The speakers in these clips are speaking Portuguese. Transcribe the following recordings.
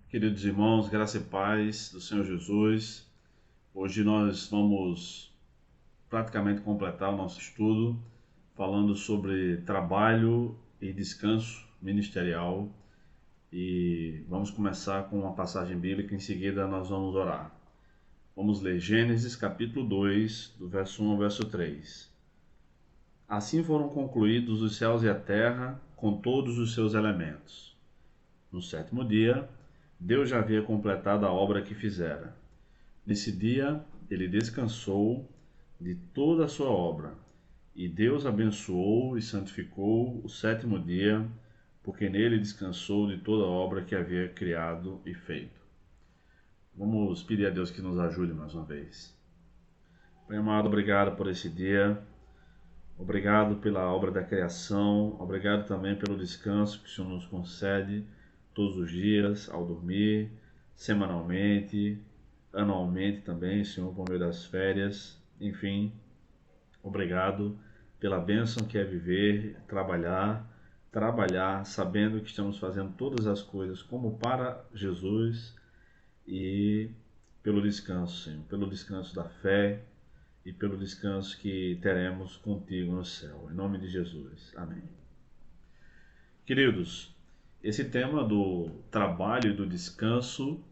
Queridos irmãos, graça e paz do Senhor Jesus. Hoje nós vamos praticamente completar o nosso estudo falando sobre trabalho e descanso ministerial e vamos começar com uma passagem bíblica, em seguida nós vamos orar. Vamos ler Gênesis capítulo 2, do verso 1 ao verso 3. Assim foram concluídos os céus e a terra com todos os seus elementos. No sétimo dia, Deus já havia completado a obra que fizera. Nesse dia, ele descansou de toda a sua obra. E Deus abençoou e santificou o sétimo dia, porque nele descansou de toda a obra que havia criado e feito. Vamos pedir a Deus que nos ajude mais uma vez. Pai amado, obrigado por esse dia. Obrigado pela obra da criação. Obrigado também pelo descanso que o Senhor nos concede todos os dias, ao dormir, semanalmente, anualmente também, Senhor, por meio das férias. Enfim, obrigado pela bênção que é viver, trabalhar sabendo que estamos fazendo todas as coisas como para Jesus e pelo descanso, Senhor, pelo descanso da fé e pelo descanso que teremos contigo no céu. Em nome de Jesus. Amém. Queridos, esse tema do trabalho e do descanso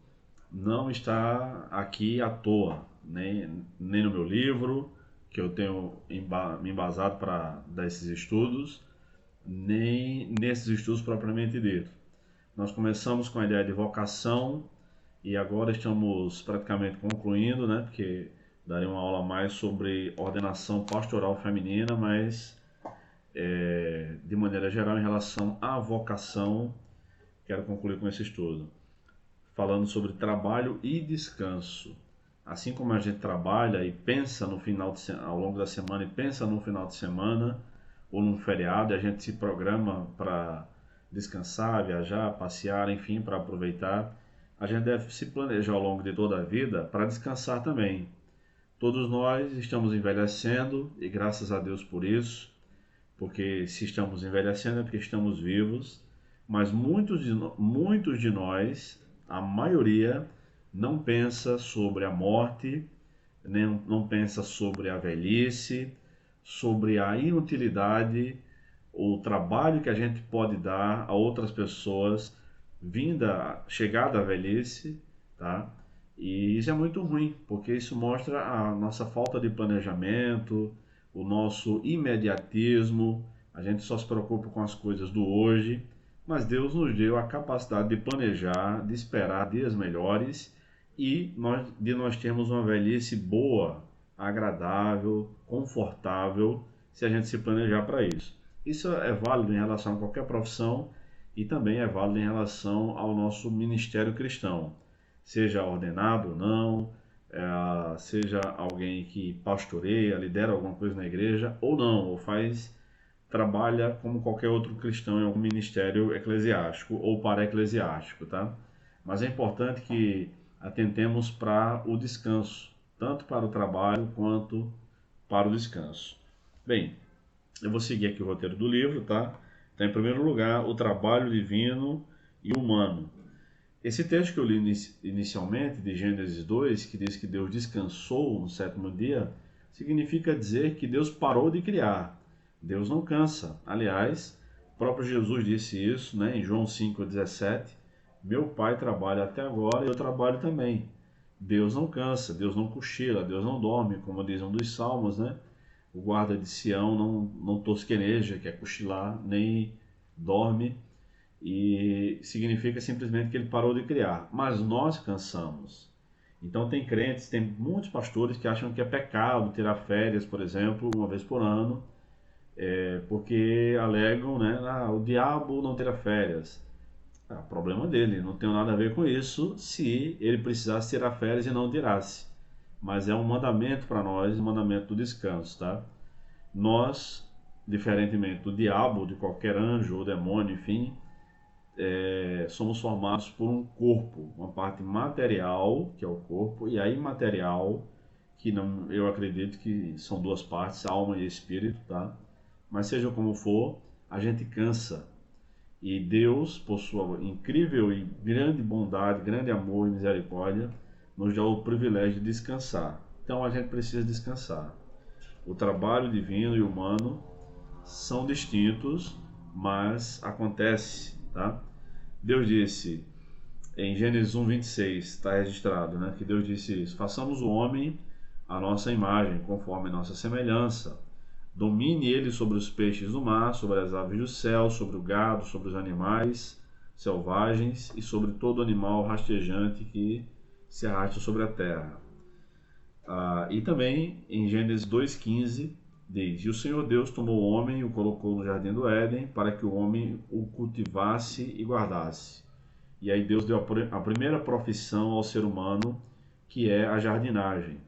não está aqui à toa, nem no meu livro, que eu tenho me embasado para dar esses estudos, nem nesses estudos propriamente dito. Nós começamos com a ideia de vocação e agora estamos praticamente concluindo, né? Porque darei uma aula mais sobre ordenação pastoral feminina, mas de maneira geral em relação à vocação, quero concluir com esse estudo, falando sobre trabalho e descanso. Assim como a gente trabalha e pensa no final de, ao longo da semana e pensa no final de semana ou num feriado, e a gente se programa para descansar, viajar, passear, enfim, para aproveitar, a gente deve se planejar ao longo de toda a vida para descansar também. Todos nós estamos envelhecendo e graças a Deus por isso, porque se estamos envelhecendo é porque estamos vivos, mas muitos de nós, a maioria, não pensa sobre a morte, nem, não pensa sobre a velhice, sobre a inutilidade, o trabalho que a gente pode dar a outras pessoas chegada à velhice, tá? E isso é muito ruim, porque isso mostra a nossa falta de planejamento, o nosso imediatismo, a gente só se preocupa com as coisas do hoje, mas Deus nos deu a capacidade de planejar, de esperar dias melhores e de nós termos uma velhice boa, agradável, confortável, se a gente se planejar para isso. Isso é válido em relação a qualquer profissão e também é válido em relação ao nosso ministério cristão, seja ordenado ou não, seja alguém que pastoreia, lidera alguma coisa na igreja ou não, ou trabalha como qualquer outro cristão em algum ministério eclesiástico ou para-eclesiástico, tá? Mas é importante que atentemos para o descanso, tanto para o trabalho quanto para o descanso. Bem, eu vou seguir aqui o roteiro do livro, tá? Então, em primeiro lugar, o trabalho divino e humano. Esse texto que eu li inicialmente, de Gênesis 2, que diz que Deus descansou no sétimo dia, significa dizer que Deus parou de criar. Deus não cansa. Aliás, o próprio Jesus disse isso, né, em João 5,17. Meu Pai trabalha até agora e eu trabalho também. Deus não cansa, Deus não cochila, Deus não dorme, como diz um dos salmos, né? O guarda de Sião não tosqueneja, que é cochilar, nem dorme, e significa simplesmente que ele parou de criar. Mas nós cansamos. Então tem crentes, tem muitos pastores que acham que é pecado tirar férias, por exemplo, uma vez por ano, porque alegam, né, o diabo não terá férias. Problema dele, não tem nada a ver com isso se ele precisasse tirar férias e não tirasse. Mas é um mandamento para nós, um mandamento do descanso, tá? Nós, diferentemente do diabo, de qualquer anjo ou demônio, enfim, somos formados por um corpo, uma parte material, que é o corpo, e a imaterial, que não, eu acredito que são duas partes, alma e espírito, tá? Mas seja como for, a gente cansa. E Deus, por sua incrível e grande bondade, grande amor e misericórdia, nos dá o privilégio de descansar. Então a gente precisa descansar. O trabalho divino e humano são distintos, mas acontece, tá? Deus disse em Gênesis 1:26, está registrado, né, que Deus disse isso: façamos o homem à nossa imagem, conforme nossa semelhança. Domine ele sobre os peixes do mar, sobre as aves do céu, sobre o gado, sobre os animais selvagens e sobre todo animal rastejante que se arrasta sobre a terra. E também em Gênesis 2:15 diz: e o Senhor Deus tomou o homem e o colocou no jardim do Éden para que o homem o cultivasse e guardasse. E aí Deus deu a primeira profissão ao ser humano, que é a jardinagem.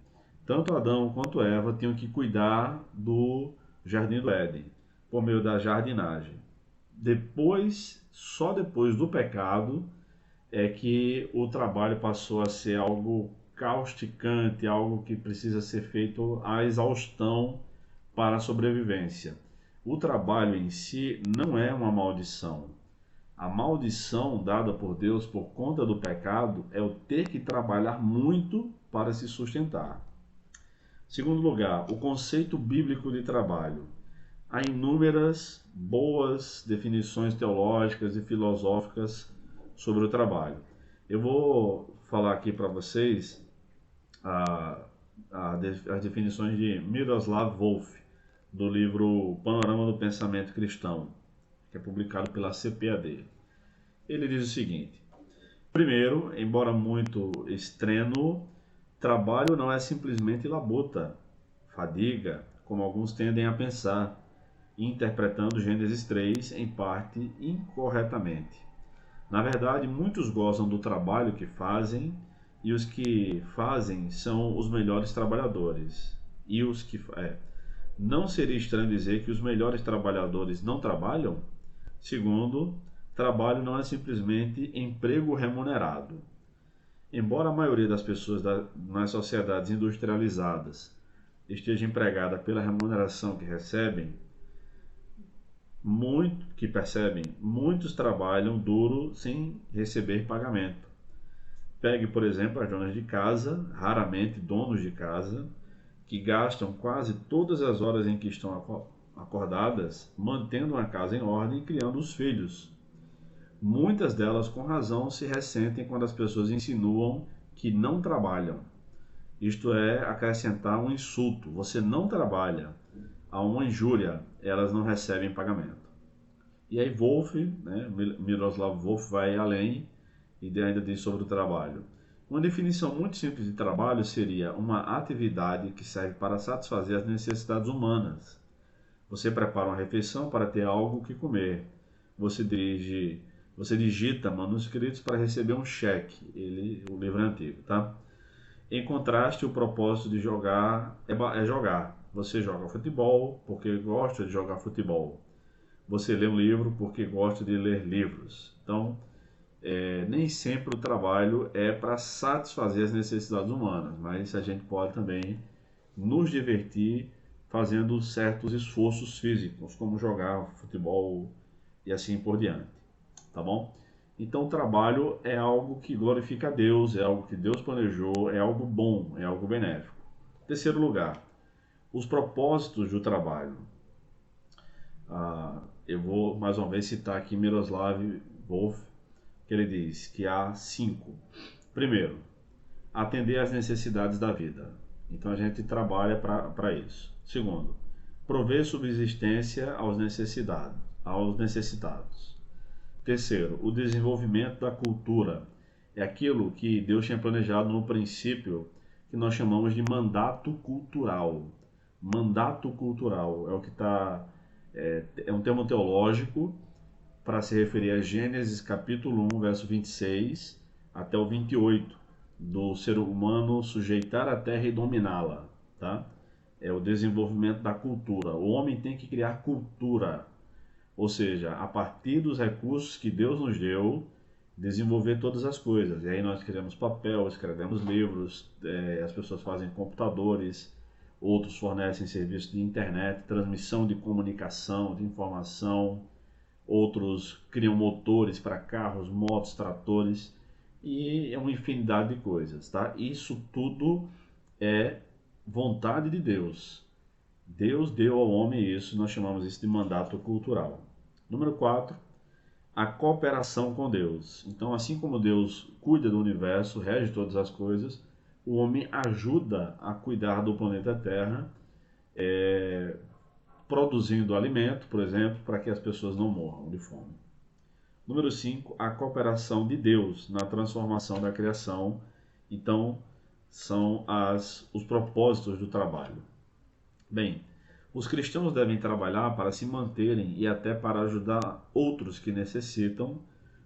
Tanto Adão quanto Eva tinham que cuidar do jardim do Éden, por meio da jardinagem. Depois, só depois do pecado, é que o trabalho passou a ser algo causticante, algo que precisa ser feito à exaustão para a sobrevivência. O trabalho em si não é uma maldição. A maldição dada por Deus por conta do pecado é o ter que trabalhar muito para se sustentar. Segundo lugar, o conceito bíblico de trabalho. Há inúmeras boas definições teológicas e filosóficas sobre o trabalho. Eu vou falar aqui para vocês as definições de Miroslav Volf, do livro Panorama do Pensamento Cristão, que é publicado pela CPAD. Ele diz o seguinte: primeiro, embora muito estrênuo, trabalho não é simplesmente labuta, fadiga, como alguns tendem a pensar, interpretando Gênesis 3 em parte incorretamente. Na verdade, muitos gozam do trabalho que fazem, e os que fazem são os melhores trabalhadores. Não seria estranho dizer que os melhores trabalhadores não trabalham? Segundo, trabalho não é simplesmente emprego remunerado. Embora a maioria das pessoas nas sociedades industrializadas esteja empregada pela remuneração que recebem, muitos trabalham duro sem receber pagamento. Pegue, por exemplo, as donas de casa, raramente donos de casa, que gastam quase todas as horas em que estão acordadas mantendo a casa em ordem e criando os filhos. Muitas delas, com razão, se ressentem quando as pessoas insinuam que não trabalham. Isto é, acrescentar um insulto: você não trabalha. A uma injúria, elas não recebem pagamento. E aí Miroslav Volf vai além e ainda diz sobre o trabalho. Uma definição muito simples de trabalho seria uma atividade que serve para satisfazer as necessidades humanas. Você prepara uma refeição para ter algo que comer. Você digita manuscritos para receber um cheque. O livro é antigo, tá? Em contraste, o propósito de jogar é jogar. Você joga futebol porque gosta de jogar futebol. Você lê um livro porque gosta de ler livros. Então, nem sempre o trabalho é para satisfazer as necessidades humanas, mas a gente pode também nos divertir fazendo certos esforços físicos, como jogar futebol e assim por diante, tá bom? Então, o trabalho é algo que glorifica a Deus, é algo que Deus planejou, é algo bom, é algo benéfico. Terceiro lugar, os propósitos do trabalho. Eu vou mais uma vez citar aqui Miroslav Volf, que ele diz que há 5. Primeiro, atender às necessidades da vida. Então a gente trabalha para isso. Segundo, prover subsistência aos necessitados. Terceiro, o desenvolvimento da cultura. É aquilo que Deus tinha planejado no princípio, que nós chamamos de mandato cultural. Mandato cultural é o que é um termo teológico para se referir a Gênesis capítulo 1, verso 26 até o 28, do ser humano sujeitar a terra e dominá-la, tá? É o desenvolvimento da cultura. O homem tem que criar cultura, ou seja, a partir dos recursos que Deus nos deu, desenvolver todas as coisas. E aí nós criamos papel, escrevemos livros, as pessoas fazem computadores, outros fornecem serviços de internet, transmissão de comunicação, de informação, outros criam motores para carros, motos, tratores e é uma infinidade de coisas, tá? Isso tudo é vontade de Deus. Deus deu ao homem isso, nós chamamos isso de mandato cultural. Número 4, a cooperação com Deus. Então, assim como Deus cuida do universo, rege todas as coisas, o homem ajuda a cuidar do planeta Terra, produzindo alimento, por exemplo, para que as pessoas não morram de fome. Número 5, a cooperação de Deus na transformação da criação. Então, são os propósitos do trabalho. Bem, os cristãos devem trabalhar para se manterem e até para ajudar outros que necessitam,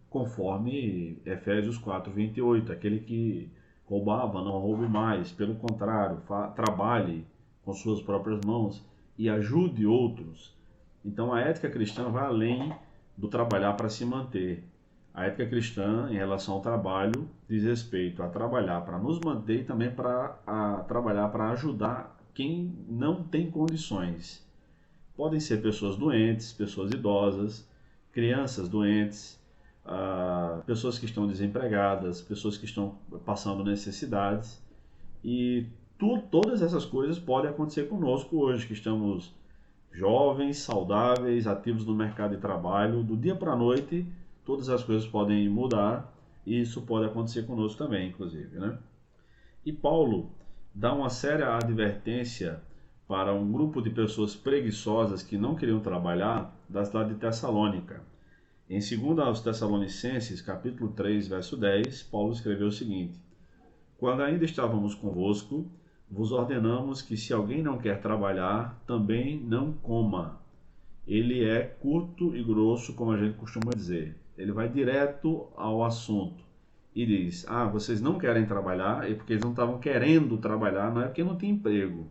conforme Efésios 4:28. Aquele que roubava, não roube mais. Pelo contrário, trabalhe com suas próprias mãos e ajude outros. Então a ética cristã vai além do trabalhar para se manter. A ética cristã, em relação ao trabalho, diz respeito a trabalhar para nos manter e também para trabalhar para ajudar quem não tem condições. Podem ser pessoas doentes, pessoas idosas, crianças doentes, pessoas que estão desempregadas, pessoas que estão passando necessidades. E todas essas coisas podem acontecer conosco hoje, que estamos jovens, saudáveis, ativos no mercado de trabalho. Do dia para a noite, todas as coisas podem mudar e isso pode acontecer conosco também, inclusive, né? E Paulo dá uma séria advertência para um grupo de pessoas preguiçosas que não queriam trabalhar da cidade de Tessalônica. Em 2 aos Tessalonicenses, capítulo 3, verso 10, Paulo escreveu o seguinte: quando ainda estávamos convosco, vos ordenamos que se alguém não quer trabalhar, também não coma. Ele é curto e grosso, como a gente costuma dizer. Ele vai direto ao assunto e diz: vocês não querem trabalhar, é porque eles não estavam querendo trabalhar, não é porque não tinha emprego,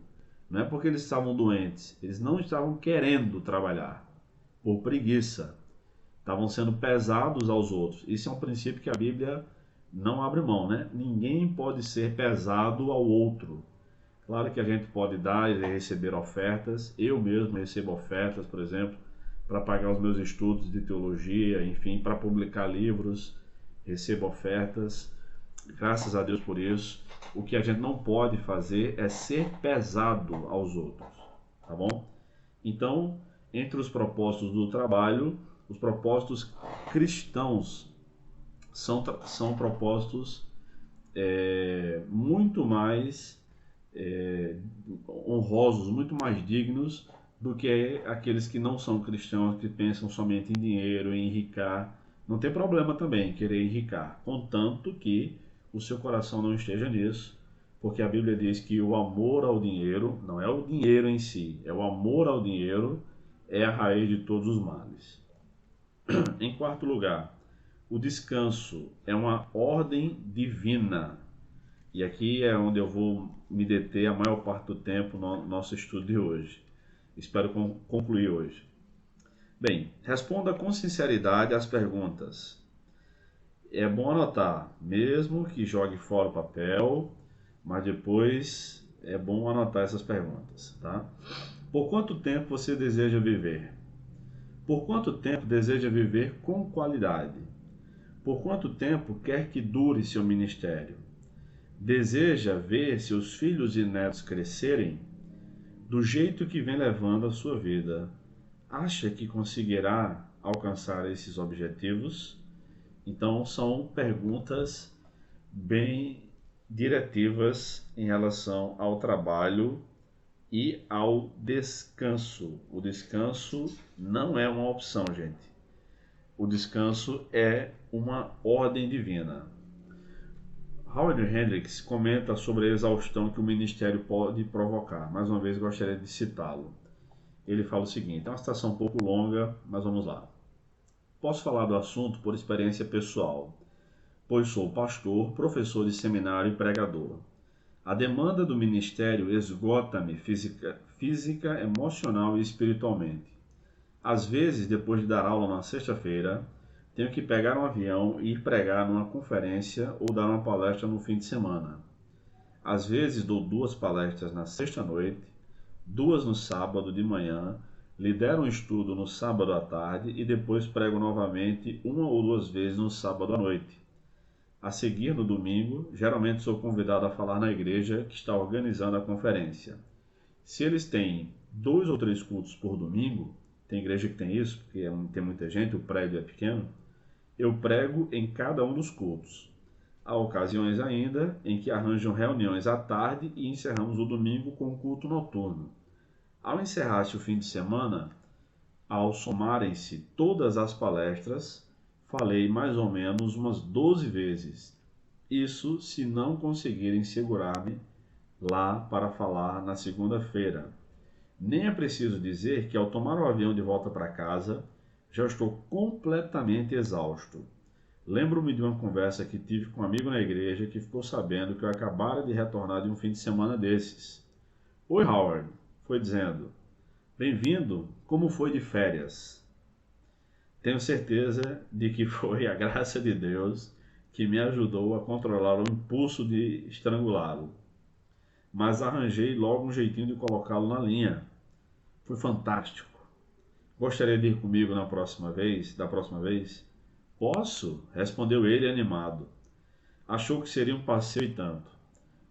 não é porque eles estavam doentes, eles não estavam querendo trabalhar, por preguiça, estavam sendo pesados aos outros. Isso é um princípio que a Bíblia não abre mão, né? Ninguém pode ser pesado ao outro. Claro que a gente pode dar e receber ofertas, eu mesmo recebo ofertas, por exemplo, para pagar os meus estudos de teologia, enfim, para publicar livros, recebo ofertas, graças a Deus por isso. O que a gente não pode fazer é ser pesado aos outros, tá bom? Então, entre os propósitos do trabalho, os propósitos cristãos são propósitos muito mais honrosos, muito mais dignos do que aqueles que não são cristãos, que pensam somente em dinheiro, em enricar. Não tem problema também querer enricar, contanto que o seu coração não esteja nisso, porque a Bíblia diz que o amor ao dinheiro, não é o dinheiro em si, é o amor ao dinheiro, é a raiz de todos os males. Em quarto lugar, o descanso é uma ordem divina. E aqui é onde eu vou me deter a maior parte do tempo no nosso estudo de hoje. Espero concluir hoje. Bem, responda com sinceridade às perguntas. É bom anotar, mesmo que jogue fora o papel, mas depois é bom anotar essas perguntas, tá? Por quanto tempo você deseja viver? Por quanto tempo deseja viver com qualidade? Por quanto tempo quer que dure seu ministério? Deseja ver seus filhos e netos crescerem do jeito que vem levando a sua vida? Acha que conseguirá alcançar esses objetivos? Então, são perguntas bem diretivas em relação ao trabalho e ao descanso. O descanso não é uma opção, gente. O descanso é uma ordem divina. Howard Hendricks comenta sobre a exaustão que o ministério pode provocar. Mais uma vez, gostaria de citá-lo. Ele fala o seguinte, é uma citação um pouco longa, mas vamos lá. Posso falar do assunto por experiência pessoal, pois sou pastor, professor de seminário e pregador. A demanda do ministério esgota-me física, emocional e espiritualmente. Às vezes, depois de dar aula na sexta-feira, tenho que pegar um avião e ir pregar numa conferência ou dar uma palestra no fim de semana. Às vezes dou 2 palestras na sexta-noite, 2 no sábado de manhã Lidero um estudo no sábado à tarde e depois prego novamente uma ou duas vezes no sábado à noite. A seguir, no domingo, geralmente sou convidado a falar na igreja que está organizando a conferência. Se eles têm 2 ou 3 cultos por domingo, tem igreja que tem isso, porque tem muita gente, o prédio é pequeno, eu prego em cada um dos cultos. Há ocasiões ainda em que arranjam reuniões à tarde e encerramos o domingo com um culto noturno. Ao encerrar-se o fim de semana, ao somarem-se todas as palestras, falei mais ou menos umas 12 vezes. Isso se não conseguirem segurar-me lá para falar na segunda-feira. Nem é preciso dizer que ao tomar o avião de volta para casa, já estou completamente exausto. Lembro-me de uma conversa que tive com um amigo na igreja que ficou sabendo que eu acabara de retornar de um fim de semana desses. Oi, Howard, foi dizendo. Bem-vindo, como foi de férias? Tenho certeza de que foi a graça de Deus que me ajudou a controlar o impulso de estrangulá-lo. Mas arranjei logo um jeitinho de colocá-lo na linha. Foi fantástico. Gostaria de ir comigo da próxima vez? Posso, respondeu ele animado. Achou que seria um passeio e tanto.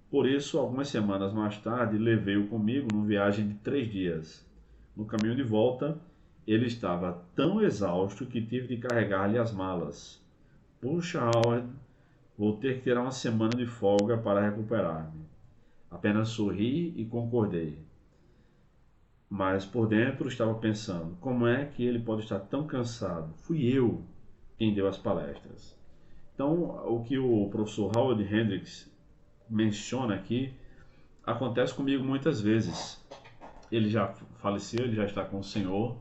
Por isso, algumas semanas mais tarde, levei-o comigo numa viagem de 3 dias. No caminho de volta, ele estava tão exausto que tive de carregar-lhe as malas. Puxa, Howard, vou ter que tirar uma semana de folga para recuperar-me. Apenas sorri e concordei. Mas por dentro estava pensando, como é que ele pode estar tão cansado? Fui eu quem deu as palestras. Então, o que o professor Howard Hendricks menciona aqui acontece comigo muitas vezes. Ele já faleceu, ele já está com o Senhor,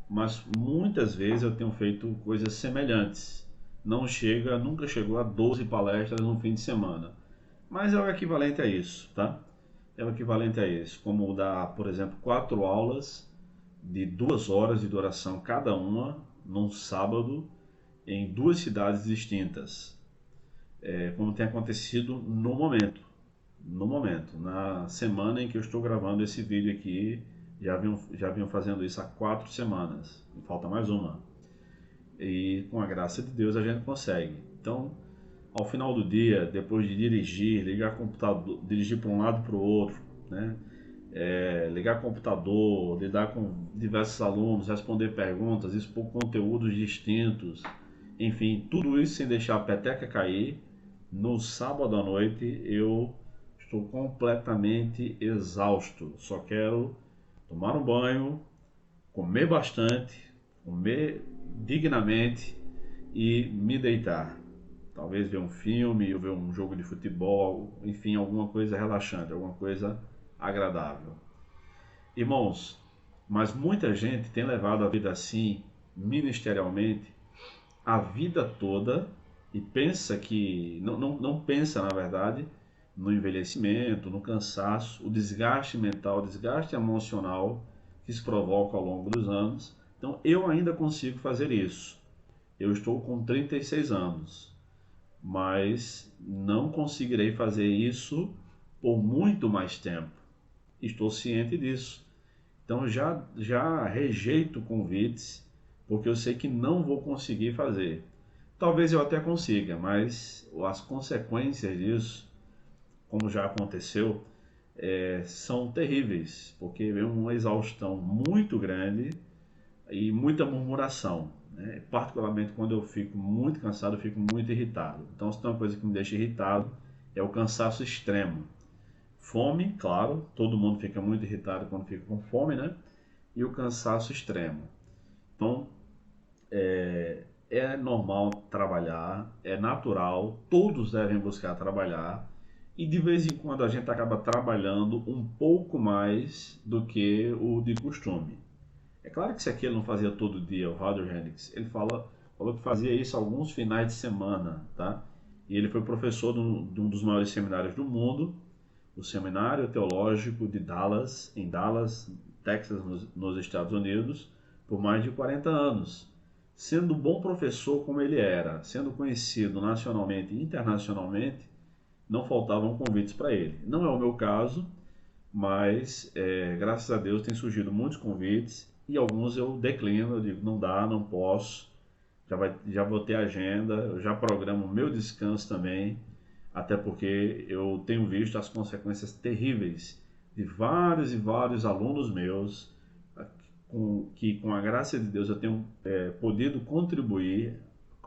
mas muitas vezes eu tenho feito coisas semelhantes. Nunca chegou a 12 palestras no fim de semana, mas é o equivalente a isso, tá? É o equivalente a isso, como dar, por exemplo, 4 aulas de 2 horas de duração cada uma, num sábado, em 2 cidades distintas, como tem acontecido no momento. No momento, na semana em que eu estou gravando esse vídeo aqui, já vinham fazendo isso há 4 semanas, falta mais uma. E com a graça de Deus a gente consegue. Então, ao final do dia, depois de dirigir, ligar computador, dirigir para um lado e para o outro, né? Ligar computador, lidar com diversos alunos, responder perguntas, expor conteúdos distintos, enfim, tudo isso sem deixar a peteca cair. No sábado à noite eu estou completamente exausto, só quero tomar um banho, comer bastante, comer dignamente e me deitar. Talvez ver um filme, ou ver um jogo de futebol, enfim, alguma coisa relaxante, alguma coisa agradável. Irmãos, mas muita gente tem levado a vida assim, ministerialmente, a vida toda e pensa que, não pensa na verdade, no envelhecimento, no cansaço, o desgaste mental, o desgaste emocional que se provoca ao longo dos anos. Então eu ainda consigo fazer isso. Eu estou com 36 anos, mas não conseguirei fazer isso por muito mais tempo. Estou ciente disso. Então já rejeito convites, porque eu sei que não vou conseguir fazer. Talvez eu até consiga, mas as consequências disso, como já aconteceu, são terríveis, porque vem uma exaustão muito grande e muita murmuração, né? Particularmente quando eu fico muito cansado, eu fico muito irritado. Então, se tem uma coisa que me deixa irritado, é o cansaço extremo. Fome, claro, todo mundo fica muito irritado quando fica com fome, né? E o cansaço extremo. Então, é normal trabalhar, é natural, todos devem buscar trabalhar, e de vez em quando a gente acaba trabalhando um pouco mais do que o de costume. É claro que isso aqui ele não fazia todo dia, o Howard Hendricks. Ele falou que fazia isso alguns finais de semana, tá? E ele foi professor de um dos maiores seminários do mundo, o Seminário Teológico de Dallas, em Dallas, Texas, nos Estados Unidos, por mais de 40 anos. Sendo bom professor como ele era, sendo conhecido nacionalmente e internacionalmente, não faltavam convites para ele. Não é o meu caso, mas graças a Deus tem surgido muitos convites e alguns eu declino, eu digo, não dá, não posso, já vou ter agenda, eu já programo o meu descanso também, até porque eu tenho visto as consequências terríveis de vários e vários alunos meus, que com a graça de Deus eu tenho podido contribuir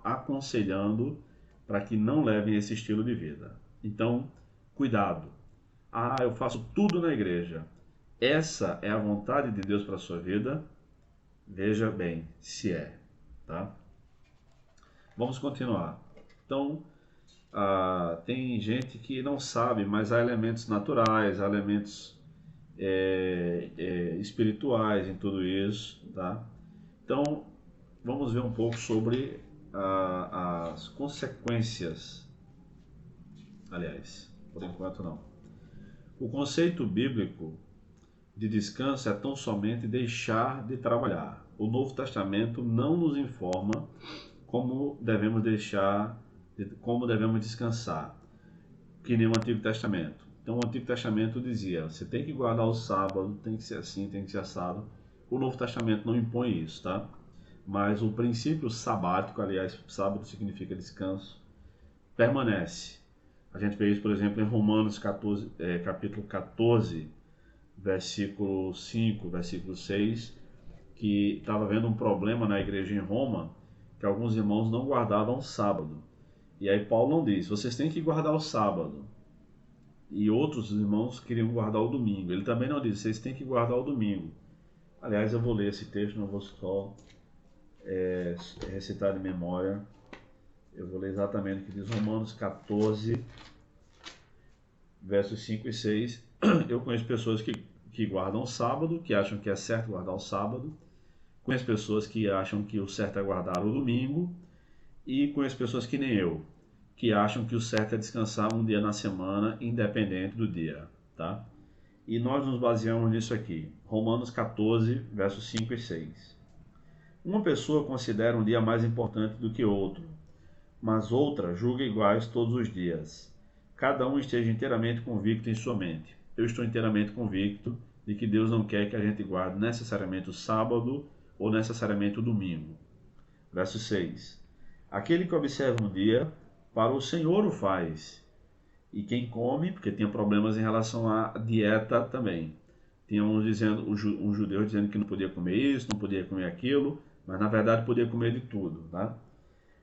aconselhando para que não levem esse estilo de vida. Então, cuidado. Ah, eu faço tudo na igreja. Essa é a vontade de Deus para a sua vida? Veja bem se é, tá? Vamos continuar. Então, tem gente que não sabe, mas há elementos naturais, há elementos espirituais em tudo isso, tá? Então, vamos ver um pouco sobre as consequências. Aliás, por enquanto não. O conceito bíblico de descanso é tão somente deixar de trabalhar. O Novo Testamento não nos informa como devemos como devemos descansar, que nem o Antigo Testamento. Então, o Antigo Testamento dizia: você tem que guardar o sábado, tem que ser assim, tem que ser assado. O Novo Testamento não impõe isso, tá? Mas o princípio sabático, aliás, sábado significa descanso, permanece. A gente vê isso, por exemplo, em Romanos 14, capítulo 14, versículo 5, versículo 6, que estava havendo um problema na igreja em Roma, que alguns irmãos não guardavam o sábado. E aí Paulo não diz, vocês têm que guardar o sábado. E outros irmãos queriam guardar o domingo. Ele também não diz, vocês têm que guardar o domingo. Aliás, eu vou ler esse texto, não vou só recitar de memória. Eu vou ler exatamente o que diz Romanos 14, versos 5 e 6. Eu conheço pessoas que guardam o sábado, que acham que é certo guardar o sábado. Conheço pessoas que acham que o certo é guardar o domingo. E conheço pessoas que nem eu, que acham que o certo é descansar um dia na semana, independente do dia, tá? E nós nos baseamos nisso aqui. Romanos 14, versos 5 e 6. Uma pessoa considera um dia mais importante do que outro, mas outra julga iguais todos os dias. Cada um esteja inteiramente convicto em sua mente. Eu estou inteiramente convicto de que Deus não quer que a gente guarde necessariamente o sábado ou necessariamente o domingo. Verso 6. Aquele que observa um dia, para o Senhor o faz. E quem come, porque tinha problemas em relação à dieta também. Tinha um judeu dizendo que não podia comer isso, não podia comer aquilo, mas na verdade podia comer de tudo, tá?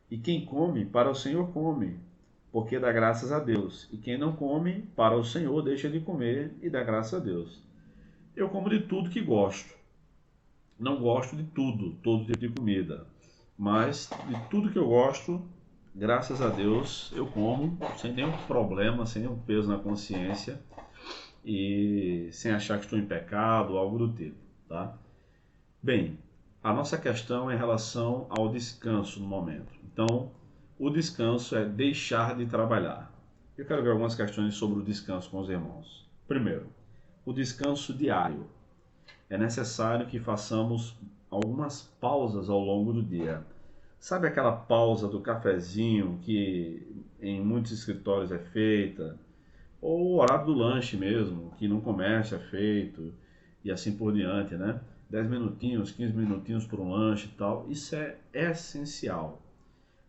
E quem come, para o Senhor come, porque dá graças a Deus. E quem não come, para o Senhor deixa de comer e dá graças a Deus. Eu como de tudo que gosto. Não gosto de tudo, todo tipo de comida. Mas de tudo que eu gosto, graças a Deus, eu como sem nenhum problema, sem nenhum peso na consciência e sem achar que estou em pecado ou algo do tipo, tá? Bem, a nossa questão é em relação ao descanso no momento. Então, o descanso é deixar de trabalhar. Eu quero ver algumas questões sobre o descanso com os irmãos. Primeiro, o descanso diário. É necessário que façamos algumas pausas ao longo do dia. Sabe aquela pausa do cafezinho que em muitos escritórios é feita? Ou o horário do lanche mesmo, que no comércio é feito, e assim por diante, né? 10 minutinhos, 15 minutinhos por um lanche e tal. Isso é essencial.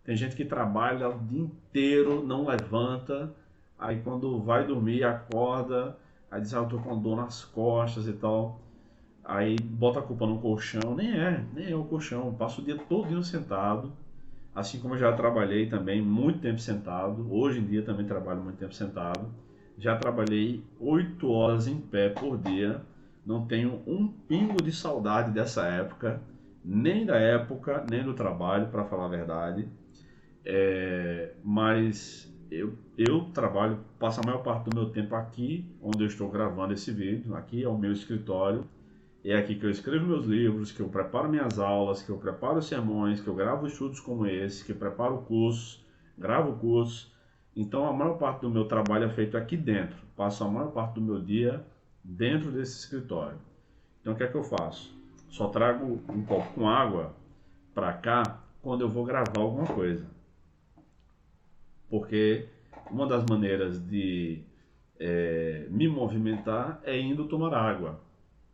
Tem gente que trabalha o dia inteiro, não levanta, aí quando vai dormir, acorda, aí diz, eu tô com dor nas costas e tal. Aí bota a culpa no colchão, nem é o colchão, passo o dia todo sentado, assim como eu já trabalhei também muito tempo sentado, hoje em dia também trabalho muito tempo sentado, já trabalhei 8 horas em pé por dia, não tenho um pingo de saudade dessa época, nem da época, nem do trabalho, para falar a verdade, mas eu trabalho, passo a maior parte do meu tempo aqui, onde eu estou gravando esse vídeo, aqui é o meu escritório. É aqui que eu escrevo meus livros, que eu preparo minhas aulas, que eu preparo sermões, que eu gravo estudos como esse, que eu preparo cursos, gravo cursos. Então a maior parte do meu trabalho é feito aqui dentro. Passo a maior parte do meu dia dentro desse escritório. Então o que é que eu faço? Só trago um copo com água para cá quando eu vou gravar alguma coisa. Porque uma das maneiras de me movimentar é indo tomar água.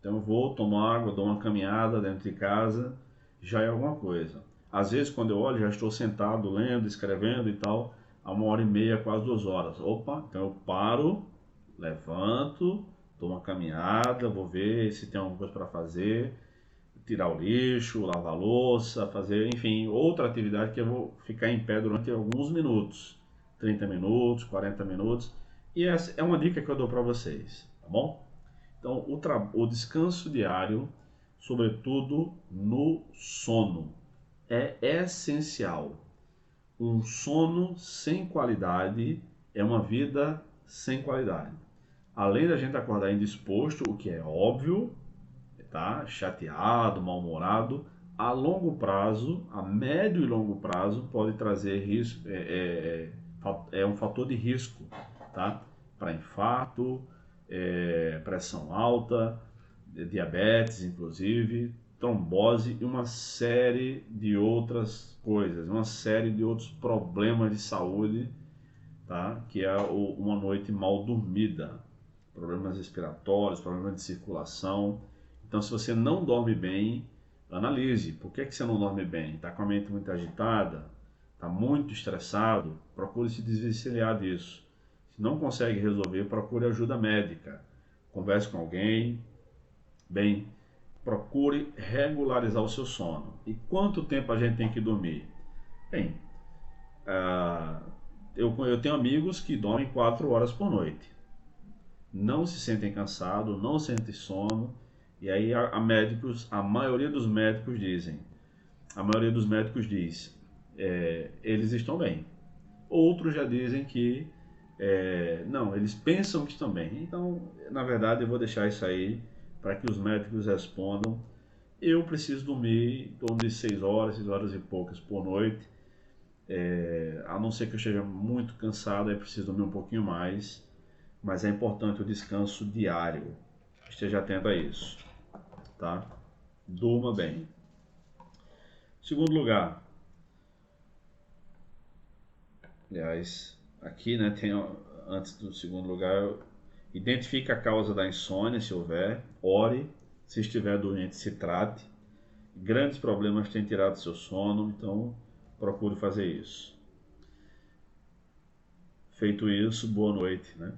Então eu vou, tomo água, dou uma caminhada dentro de casa, já é alguma coisa. Às vezes quando eu olho, já estou sentado, lendo, escrevendo e tal, há 1h30, quase 2 horas. Opa, então eu paro, levanto, dou uma caminhada, vou ver se tem alguma coisa para fazer, tirar o lixo, lavar a louça, fazer, enfim, outra atividade que eu vou ficar em pé durante alguns minutos, 30 minutos, 40 minutos, e essa é uma dica que eu dou para vocês, tá bom? Então, o descanso diário, sobretudo no sono, é essencial. Um sono sem qualidade é uma vida sem qualidade. Além da gente acordar indisposto, o que é óbvio, tá? Chateado, mal-humorado, a longo prazo, a médio e longo prazo, pode trazer risco, é um fator de risco, tá? Para infarto, pressão alta, diabetes, inclusive, trombose e uma série de outras coisas, uma série de outros problemas de saúde, tá? Que é uma noite mal dormida, problemas respiratórios, problemas de circulação. Então, se você não dorme bem, analise. Por que você não dorme bem? Está com a mente muito agitada? Está muito estressado? Procure se desvencilhar disso. Se não consegue resolver, procure ajuda médica. Converse com alguém. Bem, procure regularizar o seu sono. E quanto tempo a gente tem que dormir? Bem, eu tenho amigos que dormem 4 horas por noite. Não se sentem cansados, não sentem sono. E aí a maioria dos médicos diz, eles estão bem. Outros já dizem que não, eles pensam que estão bem. Então, na verdade, eu vou deixar isso aí para que os médicos respondam. Eu preciso dormir em torno de 6 horas, 6 horas e poucas por noite. A não ser que eu esteja muito cansado, aí preciso dormir um pouquinho mais. Mas é importante o descanso diário. Esteja atento a isso, tá? Durma bem. Segundo lugar, aliás, aqui, né, tem antes do segundo lugar, identifique a causa da insônia, se houver, ore, se estiver doente, se trate. Grandes problemas têm tirado seu sono, então procure fazer isso. Feito isso, boa noite, né?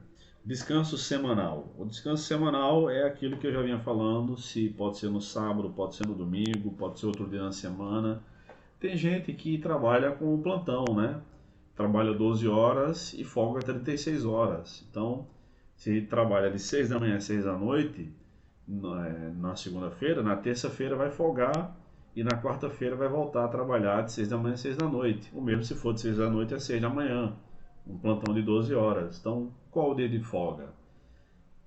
Descanso semanal. O descanso semanal é aquilo que eu já vinha falando, se pode ser no sábado, pode ser no domingo, pode ser outro dia na semana. Tem gente que trabalha com o plantão, né? Trabalha 12 horas e folga 36 horas. Então, se trabalha de 6 da manhã a 6 da noite, na segunda-feira, na terça-feira vai folgar e na quarta-feira vai voltar a trabalhar de 6 da manhã a 6 da noite. O mesmo se for de 6 da noite a 6 da manhã. Um plantão de 12 horas. Então, qual o dia de folga?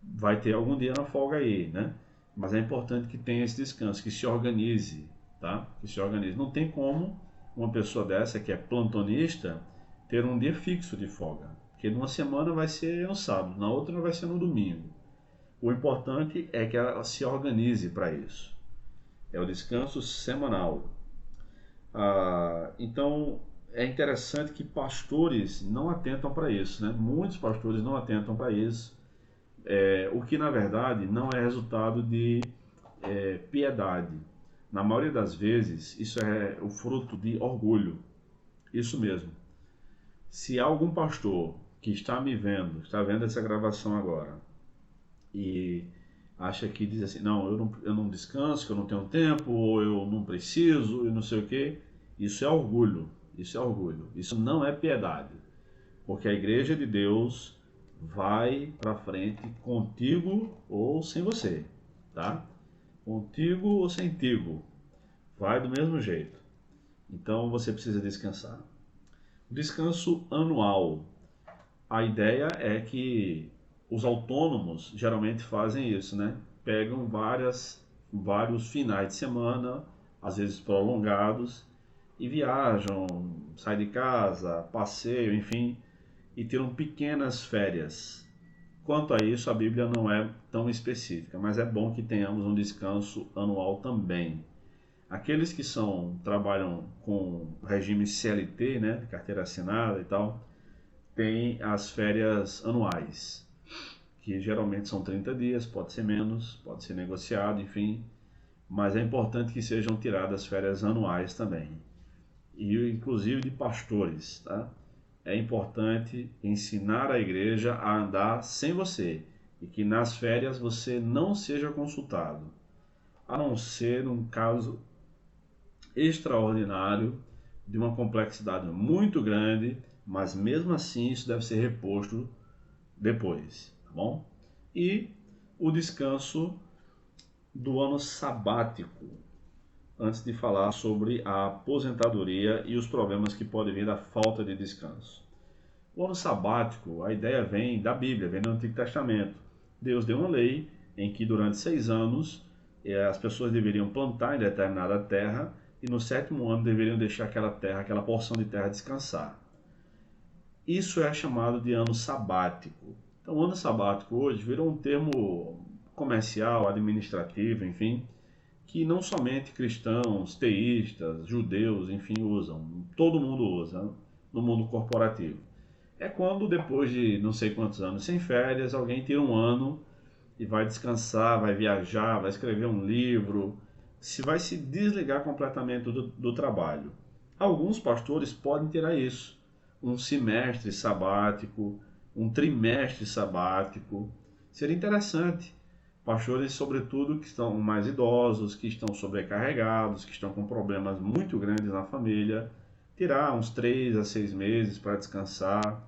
Vai ter algum dia na folga aí, né? Mas é importante que tenha esse descanso, que se organize, tá? Que se organize. Não tem como uma pessoa dessa que é plantonista ter um dia fixo de folga. Porque numa semana vai ser no sábado, na outra vai ser no domingo. O importante é que ela se organize para isso. É o descanso semanal. Então, é interessante que pastores não atentam para isso, né? Muitos pastores não atentam para isso, o que na verdade não é resultado de piedade. Na maioria das vezes, isso é o fruto de orgulho. Isso mesmo. Se há algum pastor que está me vendo, está vendo essa gravação agora, e acha que diz assim, não, eu não descanso, que eu não tenho tempo, ou eu não preciso, e não sei o quê, isso é orgulho. Isso é orgulho. Isso não é piedade. Porque a igreja de Deus vai para frente contigo ou sem você, tá? Contigo ou sem tigo. Vai do mesmo jeito. Então você precisa descansar. Descanso anual. A ideia é que os autônomos geralmente fazem isso, né? Pegam vários finais de semana, às vezes prolongados, e viajam, saem de casa, passeiam, enfim, e tiram pequenas férias. Quanto a isso, a Bíblia não é tão específica, mas é bom que tenhamos um descanso anual também. Aqueles que trabalham com regime CLT, né, de carteira assinada e tal, têm as férias anuais. que geralmente são 30 dias, pode ser menos, pode ser negociado, enfim, mas é importante que sejam tiradas férias anuais também, e inclusive de pastores, tá? É importante ensinar a igreja a andar sem você, e que nas férias você não seja consultado, a não ser um caso extraordinário, de uma complexidade muito grande, mas mesmo assim isso deve ser reposto depois, tá bom? E o descanso do ano sabático, antes de falar sobre a aposentadoria e os problemas que podem vir da falta de descanso. O ano sabático, a ideia vem da Bíblia, vem do Antigo Testamento. Deus deu uma lei em que durante 6 anos as pessoas deveriam plantar em determinada terra e no 7º ano deveriam deixar aquela terra, aquela porção de terra descansar. Isso é chamado de ano sabático. Então, o ano sabático hoje virou um termo comercial, administrativo, enfim, que não somente cristãos, teístas, judeus, enfim, usam. Todo mundo usa no mundo corporativo. É quando, depois de não sei quantos anos sem férias, alguém tira um ano e vai descansar, vai viajar, vai escrever um livro, vai se desligar completamente do trabalho. Alguns pastores podem tirar isso, um semestre sabático, um trimestre sabático. Seria interessante. Pastores, sobretudo, que estão mais idosos, que estão sobrecarregados, que estão com problemas muito grandes na família, tirar uns 3 a 6 meses para descansar,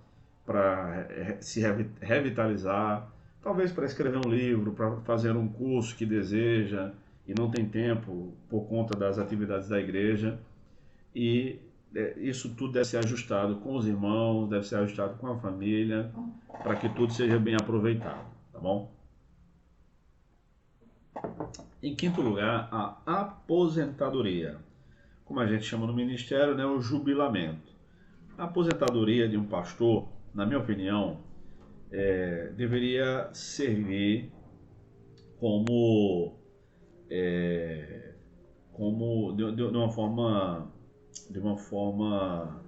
para se revitalizar, talvez para escrever um livro, para fazer um curso que deseja e não tem tempo por conta das atividades da igreja. E isso tudo deve ser ajustado com os irmãos, deve ser ajustado com a família, para que tudo seja bem aproveitado, tá bom? Em quinto lugar, a aposentadoria. Como a gente chama no ministério, né, o jubilamento. A aposentadoria de um pastor, na minha opinião, deveria servir como, de uma forma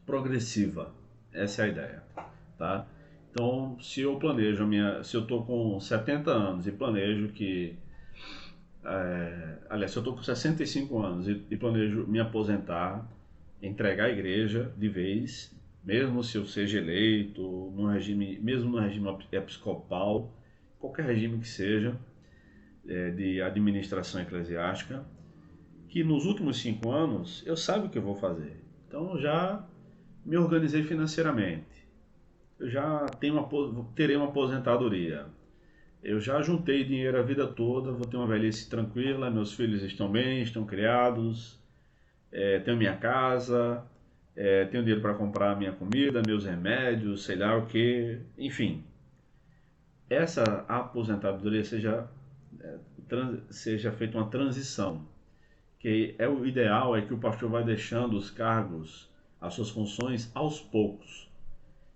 progressiva. Essa é a ideia, tá? Então, se eu planejo se eu estou com 70 anos e planejo que, aliás, se eu estou com 65 anos e planejo me aposentar, entregar a igreja de vez, mesmo se eu seja eleito, mesmo no regime episcopal, qualquer regime que seja, de administração eclesiástica, que nos últimos 5 anos eu saiba o que eu vou fazer. Então, eu já me organizei financeiramente, eu já terei uma aposentadoria, eu já juntei dinheiro a vida toda, vou ter uma velhice tranquila, meus filhos estão bem, estão criados, tenho minha casa, tenho dinheiro para comprar minha comida, meus remédios, sei lá o que, enfim. Essa aposentadoria seja feita uma transição, que o ideal é que o pastor vai deixando os cargos, as suas funções aos poucos.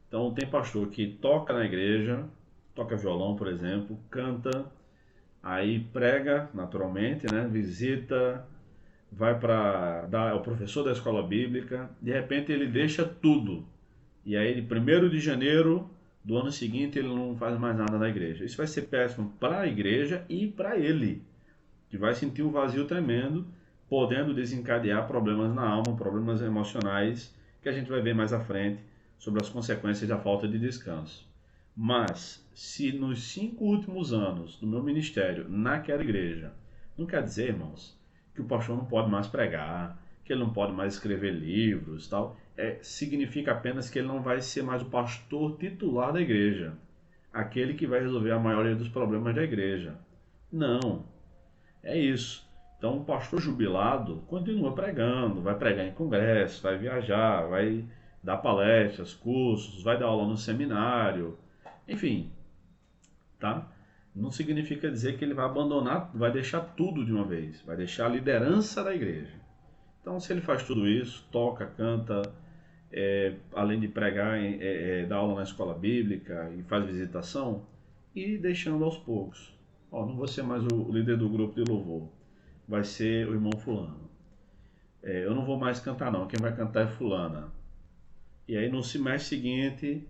Então tem pastor que toca na igreja, toca violão, por exemplo, canta, aí prega naturalmente, né? Visita, vai para é o professor da escola bíblica, de repente ele deixa tudo. E aí, 1º de janeiro do ano seguinte, ele não faz mais nada na igreja. Isso vai ser péssimo para a igreja e para ele, que vai sentir um vazio tremendo, podendo desencadear problemas na alma, problemas emocionais, que a gente vai ver mais à frente sobre as consequências da falta de descanso. Mas, se nos 5 últimos anos do meu ministério naquela igreja, não quer dizer, irmãos, que o pastor não pode mais pregar, que ele não pode mais escrever livros, tal. Significa apenas que ele não vai ser mais o pastor titular da igreja, aquele que vai resolver a maioria dos problemas da igreja. Não, é isso. Então, o pastor jubilado continua pregando, vai pregar em congresso, vai viajar, vai dar palestras, cursos, vai dar aula no seminário, enfim, tá? Não significa dizer que ele vai abandonar, vai deixar tudo de uma vez, vai deixar a liderança da igreja. Então, se ele faz tudo isso, toca, canta, além de pregar, dá aula na escola bíblica e faz visitação, e deixando aos poucos. Não vou ser mais o líder do grupo de louvor, vai ser o irmão fulano. Eu não vou mais cantar não, quem vai cantar é fulana. E aí no semestre seguinte,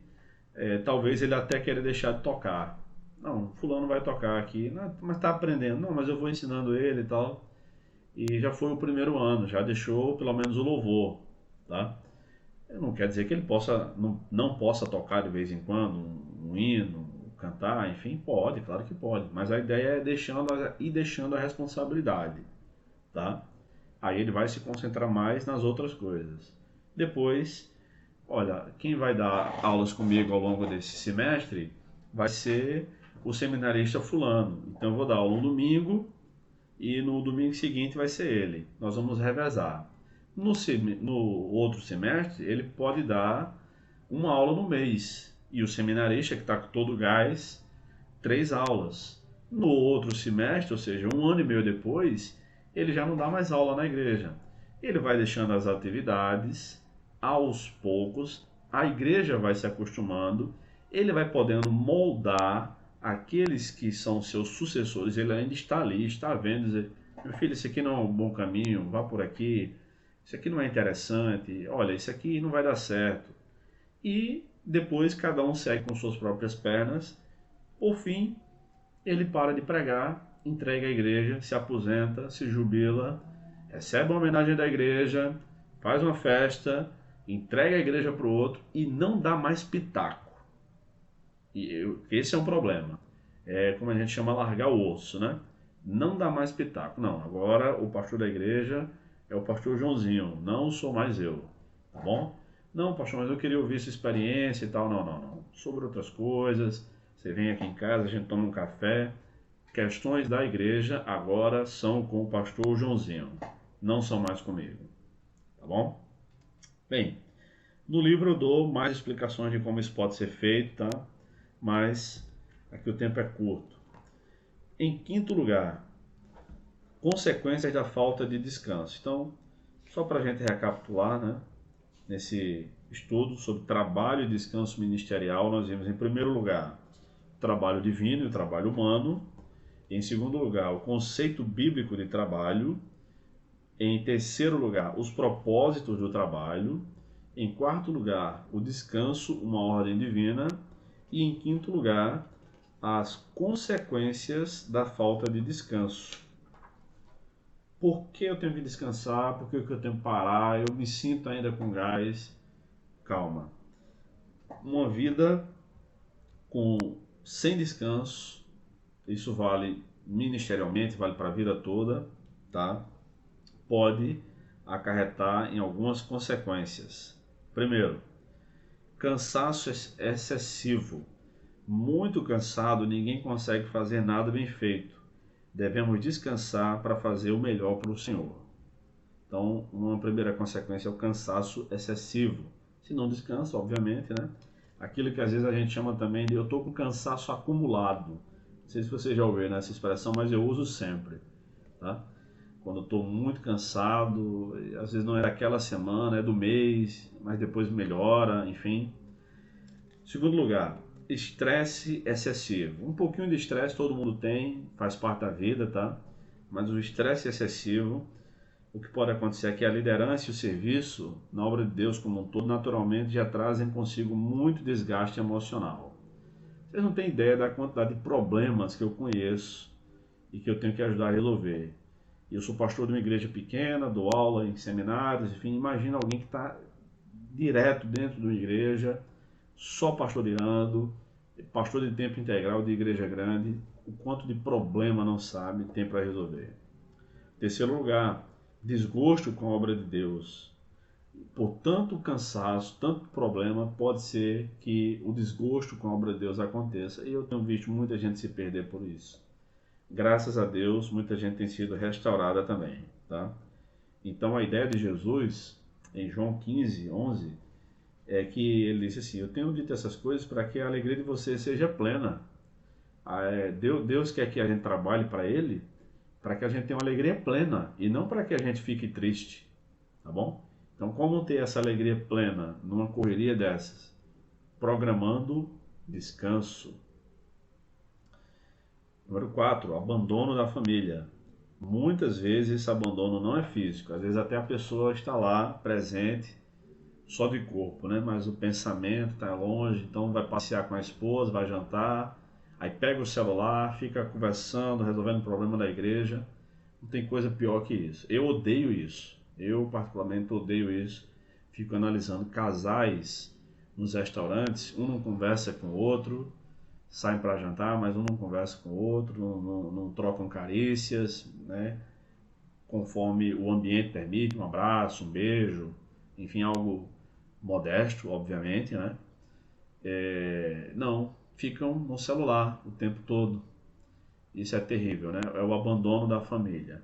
talvez ele até queira deixar de tocar. Não, fulano vai tocar aqui, não, mas está aprendendo. Não, mas eu vou ensinando ele e tal. E já foi o primeiro ano, já deixou pelo menos o louvor, tá? Não quer dizer que ele não possa tocar de vez em quando um hino, cantar, enfim, pode, claro que pode. Mas a ideia é ir deixando a responsabilidade, tá? Aí ele vai se concentrar mais nas outras coisas. Depois, olha, quem vai dar aulas comigo ao longo desse semestre vai ser o seminarista fulano. Então eu vou dar aula um domingo e no domingo seguinte vai ser ele. Nós vamos revezar. No outro semestre, ele pode dar uma aula no mês. E o seminarista, que está com todo o gás, 3 aulas. No outro semestre, ou seja, um ano e meio depois, ele já não dá mais aula na igreja. Ele vai deixando as atividades aos poucos, a igreja vai se acostumando, ele vai podendo moldar aqueles que são seus sucessores. Ele ainda está ali, está vendo, dizer, meu filho, isso aqui não é um bom caminho, vá por aqui, isso aqui não é interessante, olha, isso aqui não vai dar certo. E depois cada um segue com suas próprias pernas. Por fim, ele para de pregar, entrega a igreja, se aposenta, se jubila, recebe uma homenagem da igreja, faz uma festa, entrega a igreja para o outro e não dá mais pitaco. Esse é um problema. É como a gente chama largar o osso, né? Não dá mais pitaco. Não, agora o pastor da igreja é o pastor Joãozinho, não sou mais eu, tá bom? Não, pastor, mas eu queria ouvir sua experiência e tal. Não, não, não. Sobre outras coisas, você vem aqui em casa, a gente toma um café. Questões da igreja agora são com o pastor Joãozinho, não são mais comigo, tá bom? Bem, no livro eu dou mais explicações de como isso pode ser feito, tá? Mas aqui o tempo é curto. Em quinto lugar, consequências da falta de descanso. Então, só para a gente recapitular, né? Nesse estudo sobre trabalho e descanso ministerial, nós vimos em primeiro lugar o trabalho divino e o trabalho humano. Em segundo lugar, o conceito bíblico de trabalho. Em terceiro lugar, os propósitos do trabalho. Em quarto lugar, o descanso, uma ordem divina. E em quinto lugar, as consequências da falta de descanso. Por que eu tenho que descansar? Por que eu tenho que parar? Eu me sinto ainda com gás. Calma. Uma vida sem descanso, isso vale ministerialmente, vale para a vida toda, tá? Pode acarretar em algumas consequências. Primeiro, cansaço excessivo. Muito cansado, ninguém consegue fazer nada bem feito. Devemos descansar para fazer o melhor para o Senhor. Então, uma primeira consequência é o cansaço excessivo. Se não descansa, obviamente, né? Aquilo que às vezes a gente chama também de eu estou com cansaço acumulado. Não sei se você já ouviu essa expressão, mas eu uso sempre, tá? Quando eu estou muito cansado, às vezes não é daquela semana, é do mês, mas depois melhora, enfim. Segundo lugar, estresse excessivo. Um pouquinho de estresse todo mundo tem, faz parte da vida, tá? Mas o estresse excessivo, o que pode acontecer é que a liderança e o serviço na obra de Deus como um todo, naturalmente, já trazem consigo muito desgaste emocional. Vocês não têm ideia da quantidade de problemas que eu conheço e que eu tenho que ajudar a resolver. Eu sou pastor de uma igreja pequena, dou aula em seminários, enfim, imagina alguém que está direto dentro de uma igreja, só pastoreando, pastor de tempo integral de igreja grande, o quanto de problema não sabe tem para resolver. Terceiro lugar, desgosto com a obra de Deus. Por tanto cansaço, tanto problema, pode ser que o desgosto com a obra de Deus aconteça. E eu tenho visto muita gente se perder por isso. Graças a Deus, muita gente tem sido restaurada também, tá? Então a ideia de Jesus, em João 15, 11, é que ele disse assim, eu tenho dito essas coisas para que a alegria de vocês seja plena. Deus quer que a gente trabalhe para Ele, para que a gente tenha uma alegria plena, e não para que a gente fique triste, tá bom? Então como ter essa alegria plena numa correria dessas? Programando descanso. Número 4, abandono da família. Muitas vezes esse abandono não é físico, às vezes até a pessoa está lá presente, só de corpo, né? Mas o pensamento está longe, então vai passear com a esposa, vai jantar, aí pega o celular, fica conversando, resolvendo o problema da igreja. Não tem coisa pior que isso. Eu odeio isso. Eu particularmente odeio isso. Fico analisando casais nos restaurantes, um não conversa com o outro, saem para jantar, mas um não conversa com o outro, não trocam carícias, né? Conforme o ambiente permite, um abraço, um beijo, enfim, algo modesto, obviamente, né? Não, ficam no celular o tempo todo. Isso é terrível, né? É o abandono da família.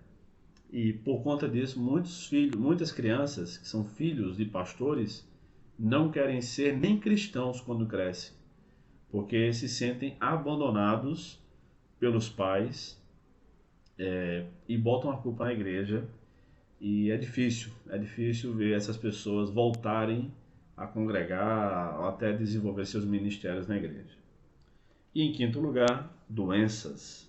E por conta disso, muitas crianças que são filhos de pastores não querem ser nem cristãos quando crescem, porque se sentem abandonados pelos pais e botam a culpa na igreja. E é difícil ver essas pessoas voltarem a congregar ou até desenvolver seus ministérios na igreja. E em quinto lugar, doenças.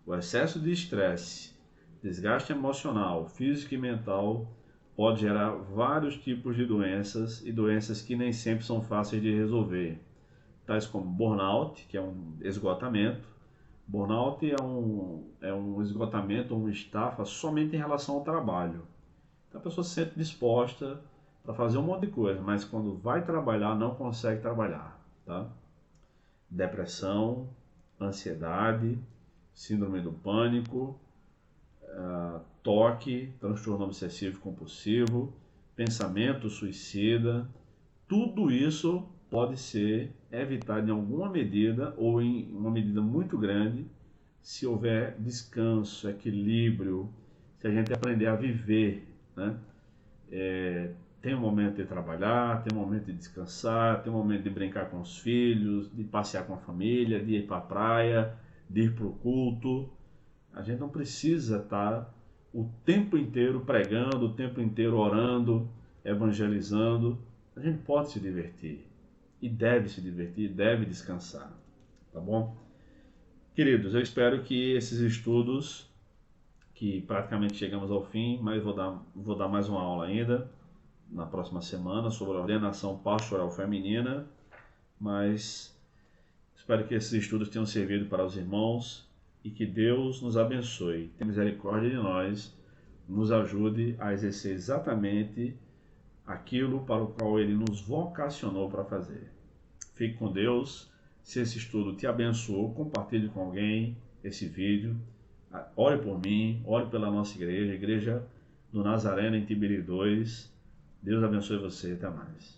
O excesso de estresse, desgaste emocional, físico e mental pode gerar vários tipos de doenças e doenças que nem sempre são fáceis de resolver, tais como burnout, que é um esgotamento. Burnout é um esgotamento, uma estafa somente em relação ao trabalho. Então a pessoa se sente disposta para fazer um monte de coisa, mas quando vai trabalhar não consegue trabalhar, tá? Depressão, ansiedade, síndrome do pânico, toque, transtorno obsessivo compulsivo, pensamento suicida, tudo isso pode ser evitado em alguma medida ou em uma medida muito grande se houver descanso, equilíbrio, se a gente aprender a viver, né? Tem um momento de trabalhar, tem um momento de descansar, tem um momento de brincar com os filhos, de passear com a família, de ir para a praia, de ir para o culto. A gente não precisa estar o tempo inteiro pregando, o tempo inteiro orando, evangelizando. A gente pode se divertir e deve se divertir, deve descansar, tá bom? Queridos, eu espero que esses estudos, que praticamente chegamos ao fim, mas vou dar mais uma aula ainda na próxima semana sobre a ordenação pastoral feminina, mas espero que esses estudos tenham servido para os irmãos e que Deus nos abençoe, tenha misericórdia de nós, nos ajude a exercer exatamente aquilo para o qual Ele nos vocacionou para fazer. Fique com Deus. Se esse estudo te abençoou, compartilhe com alguém esse vídeo. Ore por mim, ore pela nossa igreja, Igreja do Nazareno em Tibiri 2. Deus abençoe você. Até mais.